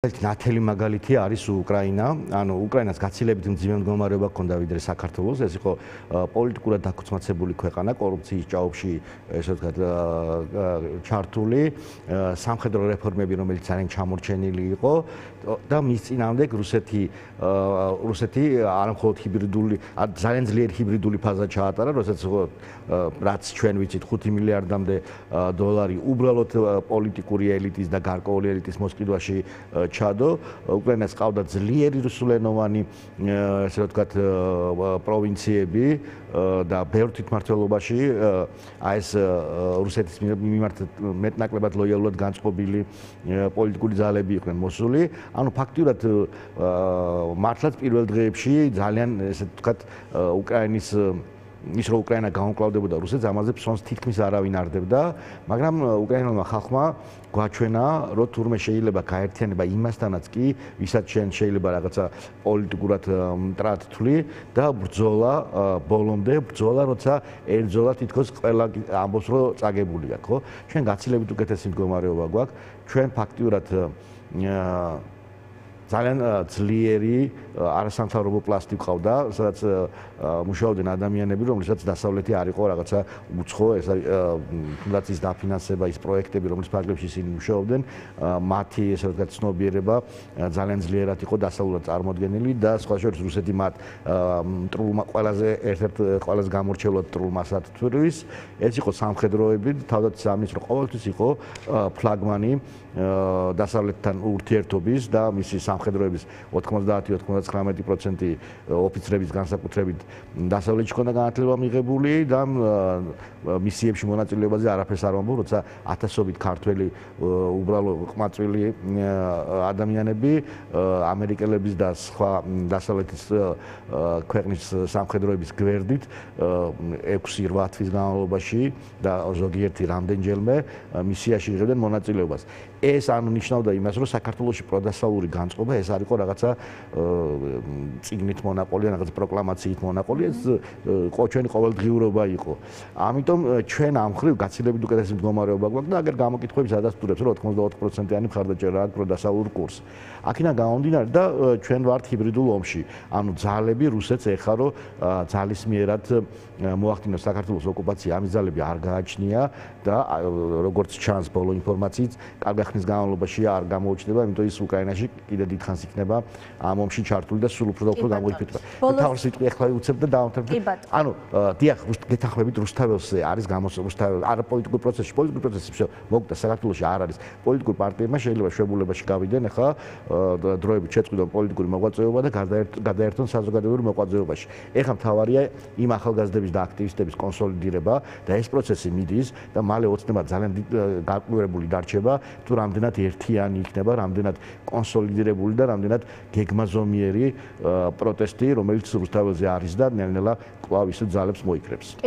ნათელი მაგალითი არის უკრაინა. ანუ უკრაინას გაცილებით მძიმე მდგომარეობა ჰქონდა ვიდრე საქართველოს. ეს იყო პოლიტიკურად დაქუცმაცებული ქვეყანა, კორუფციის ჭაობში ესე ვთქვათ ჩართული, სამხედრო რეფორმები, რომელიც ძალიან ჩამორჩენილი იყო და მის წინააღმდეგ რუსეთი არამხოლოდ ჰიბრიდული, ძალიან ძლიერი ჰიბრიდული ფაზა ჩაატარა, როდესაც რაც ჩვენ ვიცით 5 მილიარდამდე დოლარი უბრალოდ პოლიტიკური ელიტის და გარკვეული ელიტის მოსყიდვაში ჩადო. უკრაინას ყავდა ძლიერი რუსულენოვანი ესე ვთქვათ პროვინციები და ბევრ თვითმმართველობაში ეს რუსეთის მიმართ მეტნაკლებად ლოიალურად განწყობილი პოლიტიკური ძალები იყვნენ მოსული. ანუ ფაქტიურად მართლაც პირველ დღეებში ძალიან ესე ვთქვათ უკრაინის ის რომ უკრაინა გაუმკლავდებოდა რუსეთს ამაზე ფსონს თითქმის არავინ არ დებდა, მაგრამ უკრაინელმა ხალხმა გვაჩვენა, რომ თურმე შეიძლება გაერთიანება იმასთანაც კი, ვისაც შეიძლება რაღაცა პოლიტიკურად მტრად თვლი და ბრძოლა ბოლომდე, ბრძოლა, როცა ერთძოლა თითქოს ყველა ამბობს, რომ წაგებულია, ხო? ჩვენ გაცილებით უკეთესი მდგომარეობა გვაქვს, ჩვენ ფაქტიურად ძალიან ძლიერი არასამთავრობო პლასტი ყავდა, სადაც მუშაობდნენ ადამიანები, რომლებსაც დასავლეთი არ იყო რაღაცა უცხო, ეს თუნდაც ის დაფინანსება, ის პროექტები, რომლის ფარგლებში ისინი მუშაობდნენ, მათი ესე ვთქვათ ცნობიერება ძალიან ძლიერად იყო დასავლურად წარმოდგენილი და სხვა შორის რუსეთი მათ მტრულმა ერთ-ერთ ყველაზე გამორჩეულად მტრულ მასად თვლის. ეს იყო სამხედროები, თავდაც ამის რომ ყოველთვის იყო ფლაგმანი დასავლეთთან ურთიერთობის და მისი სამხედროების 90-99% ოფიცრების განსაკუთრებით დასავლეთში ჰქონდა განათლება მიღებული და მისიებში მონაწილეობაზე არაფერს არ ვამბობ, როცა ათასობით ქართველი უბრალო ყმაწვილი ადამიანები ამერიკელების და სხვა დასავლეთის ქვეყნის სამხედროების გვერდით 6-8 თვის განმავლობაში და ზოგიერთი რამდენჯერმე მისიაში იღებდნენ მონაწილეობას. ეს ანუ ნიშნავდა იმას, რომ საქართველოში პროდასალური განწყობა ეს არ იყო რაღაცა წიგნით მონაყოლი, რაღაცა პროკლამაციით მონაყოლი, ეს ჩვენი ყოველდღიურობა იყო. ამიტომ ჩვენ ამ ხრივ გაცილებით უკეთესი მდგომარეობა გვაქვს და აგერ გამოკითხვების ადასტურებს, რომ 84%-იანი მხარდაჭერა აქვს პროდასალურ კურსს. აქედან გამომდინარე და ჩვენ ვართ ჰიბრიდულ ომში. ანუ ძალები რუსეთს ეხა რომ ძალისმიერად მოახდინოს საქართველოს ოკუპაცია, ამის ძალები არ გააჩნია და როგორც ჩანს ბოლო ინფორმაციით, კარგი ხნის განმავლობაში არ გამოუჩნდება, იმიტომ ის უკრაინაში კიდე დიდხანს იქნება ამ ომში ჩართული და სულ უფრო და უფრო გამოიფეთქება. თავის სიტყვი ახლა უცებ და დავამთავრებ. ანუ დიახ, გეთანხმებით რუსთაველზე არის რუსთაველ არ პოლიტიკურ პროცესში, მოგდა საქართველოში არ არის. პოლიტიკურ პარტიებმა შეიძლება შვებულებაში გავიდნენ ახლა დროებით შეწყვიტონ პოლიტიკური მოღვაწეობა და გადაერთონ საზოგადოებრივ მოღვაწეობაში. ეხლა მთავარია იმ ახალგაზრდების და აქტივისტების კონსოლიდირება და ეს პროცესი მიდის და მალე ოცნება ძალიან გაკვირვებული დარჩება თუ რამდენად ერთიანი იქნება, რამდენად კონსოლიდირებული და რამდენად გეგმაზომიერი პროტესტი, რომელიც რუსთაველზე არის და ნელ-ნელა კვლავ ის ძალებს მოიკრებს.